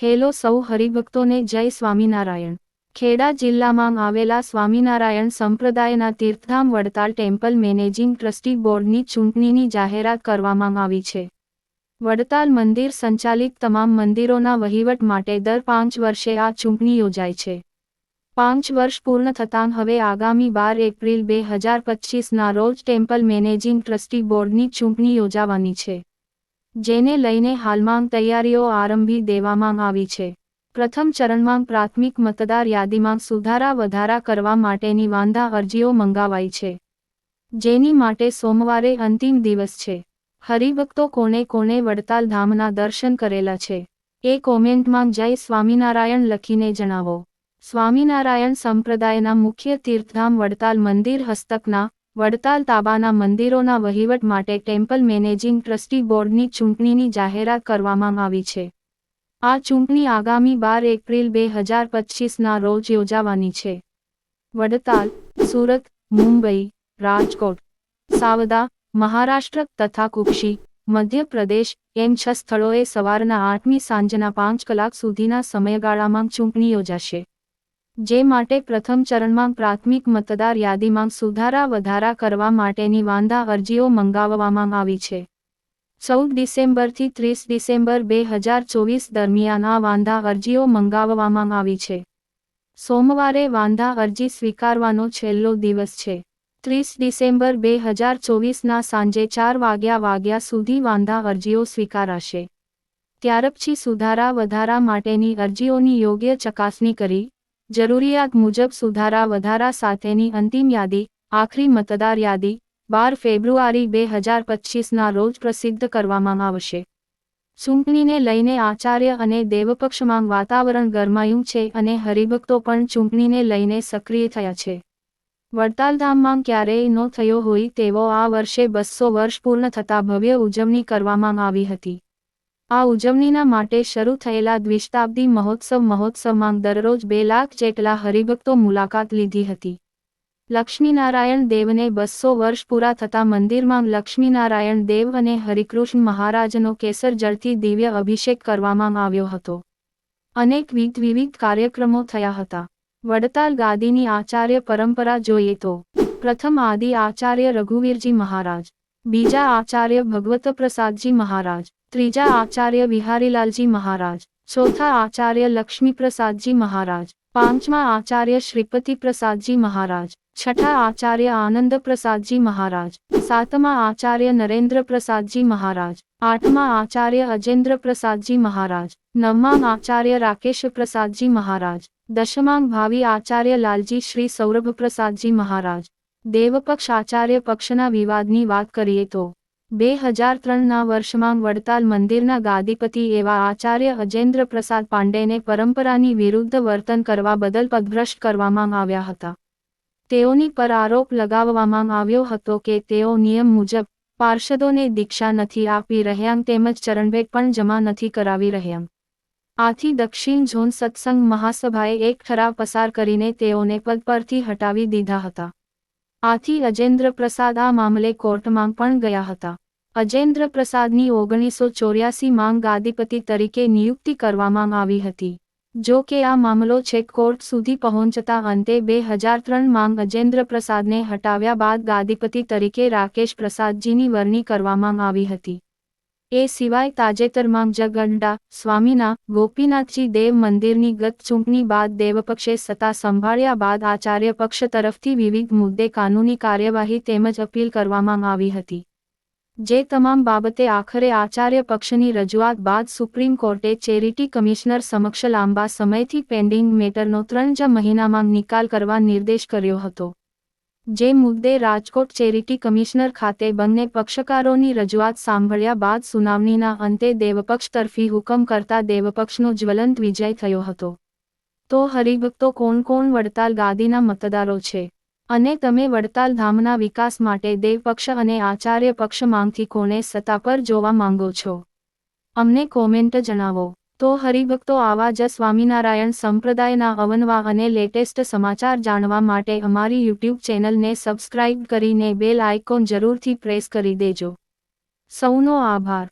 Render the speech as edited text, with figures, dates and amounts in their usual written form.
Hello સૌ હરિભક્તોને જય સ્વામિનારાયણ। ખેડા જિલ્લામાં આવેલા સ્વામિનારાયણ સંપ્રદાયના તીર્થધામ વડતાલ ટેમ્પલ મેનેજિંગ ટ્રસ્ટી બોર્ડની ચૂંટણીની જાહેરાત કરવામાં આવી છે। વડતાલ મંદિર સંચાલિત તમામ મંદિરોના વહીવટ માટે દર 5 વર્ષે આ ચૂંટણી યોજાય છે। 5 વર્ષ પૂર્ણ થતાં હવે આગામી 12 એપ્રિલ 2025ના રોજ ટેમ્પલ મેનેજિંગ ટ્રસ્ટી બોર્ડની ચૂંટણી યોજાવાની છે, જેને લઈને હાલમાં તૈયારીઓ આરંભી દેવામાં આવી છે। પ્રથમ ચરણમાં પ્રાથમિક મતદાર યાદીમાં સુધારા વધારા કરવા માટેની વાંધા અરજીઓ મંગાવાઈ છે, જેની માટે સોમવારે અંતિમ દિવસ છે। હરિભક્તો કોને વડતાલ ધામના દર્શન કરેલા છે, એ કોમેન્ટમાં જય સ્વામિનારાયણ લખીને જણાવો। સ્વામિનારાયણ સંપ્રદાયના મુખ્ય તીર્થધામ વડતાલ મંદિર હસ્તકના વડતાલ તાબાના મંદિરોના વહીવટ માટે ટેમ્પલ મેનેજિંગ ટ્રસ્ટી બોર્ડની ચૂંટણીની જાહેરાત કરવામાં આવી છે। આ ચૂંટણી આગામી 12 એપ્રિલ 2025ના રોજ યોજાવાની છે। વડતાલ, સુરત, મુંબઈ, રાજકોટ, સાવદા, મહારાષ્ટ્ર તથા કુક્ષી, મધ્યપ્રદેશ એમ 6 સ્થળોએ સવારના 8મી સાંજના 5 કલાક સુધીના સમયગાળામાં ચૂંટણી યોજાશે, જે માટે પ્રથમ ચરણમાં પ્રાથમિક મતદાર યાદીમાં સુધારા વધારા કરવા માટેની વાંધા અરજીઓ મંગાવવામાં આવી છે। 14 ડિસેમ્બરથી 30 ડિસેમ્બર 2024 દરમિયાન આ વાંધા અરજીઓ મંગાવવામાં આવી છે। સોમવારે વાંધા અરજી સ્વીકારવાનો છેલ્લો દિવસ છે। 30 ડિસેમ્બર 2024ના સાંજે 4 વાગ્યા સુધી વાંધા અરજીઓ સ્વીકારાશે। ત્યારપછી સુધારા વધારા માટેની અરજીઓની યોગ્ય ચકાસણી કરી જરૂરિયાત મુજબ સુધારા વધારા સાથેની અંતિમ યાદી, આખરી મતદાર યાદી 12 ફેબ્રુઆરી 2025ના રોજ પ્રસિદ્ધ કરવામાં આવશે। ચૂંટણીને લઈને આચાર્ય અને દેવપક્ષમાં વાતાવરણ ગરમાયું છે અને હરિભક્તો પણ ચૂંટણીને લઈને સક્રિય થયા છે। વડતાલ ધામમાં ક્યારેય ન થયો હોય તેવો આ વર્ષે 200 વર્ષ પૂર્ણ થતાં ભવ્ય ઉજવણી કરવામાં આવી હતી। આ ઉજવણીના માટે શરૂ થયેલા દ્વિશતાબ્દી મહોત્સવમાં દરરોજ 2 લાખ જેટલા હરિભક્તો મુલાકાત લીધી હતી। લક્ષ્મીનારાયણ દેવને 200 વર્ષ પૂરા થતાં મંદિરમાં લક્ષ્મીનારાયણ દેવ અને હરિકૃષ્ણ મહારાજનો કેસર જળથી દિવ્ય અભિષેક કરવામાં આવ્યો હતો। અનેક વિવિધ કાર્યક્રમો થયા હતા। વડતાલ ગાદીની આચાર્ય પરંપરા જોઈએ તો પ્રથમ આદિ આચાર્ય રઘુવીરજી મહારાજ, બીજા આચાર્ય ભગવત પ્રસાદજી મહારાજ, ત્રીજા આચાર્ય વિહારીલાલજી મહારાજ, ચોથા આચાર્ય લક્ષ્મીપ્રસાદજી મહારાજ, પાંચમા આચાર્ય શ્રીપતિ પ્રસાદજી મહારાજ, છઠ્ઠા આચાર્ય આનંદ પ્રસાદજી મહારાજ, સાતમા આચાર્ય નરેન્દ્ર પ્રસાદજી મહારાજ, આઠમા આચાર્ય અજેન્દ્ર પ્રસાદજી મહારાજ, નવમા આચાર્ય રાકેશ પ્રસાદજી મહારાજ, દશમાં ભાવિ આચાર્ય લાલજી શ્રી સૌરભ પ્રસાદજી મહારાજ। દેવપક્ષ આચાર્ય પક્ષના વિવાદની વાત કરીએ તો 2003ના વર્ષમાં વડતાલ મંદિરના ગાદીપતિ એવા આચાર્ય અજેન્દ્ર પ્રસાદ પાંડેને પરંપરાની વિરુદ્ધ વર્તન કરવા બદલ પદભ્રષ્ટ કરવામાં આવ્યા હતા। તેઓની પર આરોપ લગાવવામાં આવ્યો હતો કે તેઓ નિયમ મુજબ પાર્ષદોને દીક્ષા નથી આપી રહ્યા તેમજ ચરણભેટ પણ જમા નથી કરાવી રહ્યા। આથી દક્ષિણ ઝોન સત્સંગ મહાસભાએ એક ઠરાવ પસાર કરીને તેઓને પદ પરથી હટાવી દીધા હતા। આથી અજેન્દ્ર પ્રસાદ આ મામલે કોર્ટમાં પણ ગયા હતા। અજેન્દ્ર પ્રસાદની 1984માં ગાદીપતિ તરીકે નિયુક્તિ કરવામાં આવી હતી, જો કે આ મામલો છેક કોર્ટ સુધી પહોંચતા અંતે 2003માં અજેન્દ્ર પ્રસાદને હટાવ્યા બાદ ગાદીપતિ તરીકે રાકેશ પ્રસાદજીની વરણી કરવામાં આવી હતી। એ સિવાય તાજેતરમાં જગઅડ્ડા સ્વામીના ગોપીનાથજી દેવ મંદિરની ગત ચૂંટણી બાદ દેવપક્ષે સત્તા સંભાળ્યા બાદ આચાર્ય પક્ષ તરફથી વિવિધ મુદ્દે કાનૂની કાર્યવાહી તેમજ અપીલ કરવામાં આવી હતી, જે તમામ બાબતે આખરે આચાર્ય પક્ષની રજૂઆત બાદ સુપ્રીમ કોર્ટે ચેરિટી કમિશનર સમક્ષ લાંબા સમયથી પેન્ડિંગ મેટરનો 3 જ મહિનામાં નિકાલ કરવા નિર્દેશ કર્યો હતો, જે મુદ્દે રાજકોટ ચેરિટી કમિશનર ખાતે બંને પક્ષકારોની રજૂઆત સાંભળ્યા બાદ સુનાવણીના અંતે દેવપક્ષ તરફી હુકમ કરતા દેવપક્ષનો જ્વલંત વિજય થયો હતો। તો હરિભક્તો કોણ વડતાલ ગાદીના મતદારો છે અને તમે વડતાલ ધામના વિકાસ માટે દેવપક્ષ અને આચાર્ય પક્ષમાંથી કોને સત્તા પર જોવા માંગો છો? અમને કોમેન્ટ જણાવો। તો હરિભક્તો આવા જ સ્વામિનારાયણ સંપ્રદાયના અવનવા અને લેટેસ્ટ સમાચાર જાણવા માટે અમારી યુટ્યુબ ચેનલને સબસ્ક્રાઇબ કરીને બેલ આઇકોન જરૂરથી પ્રેસ કરી દેજો। સૌનો આભાર।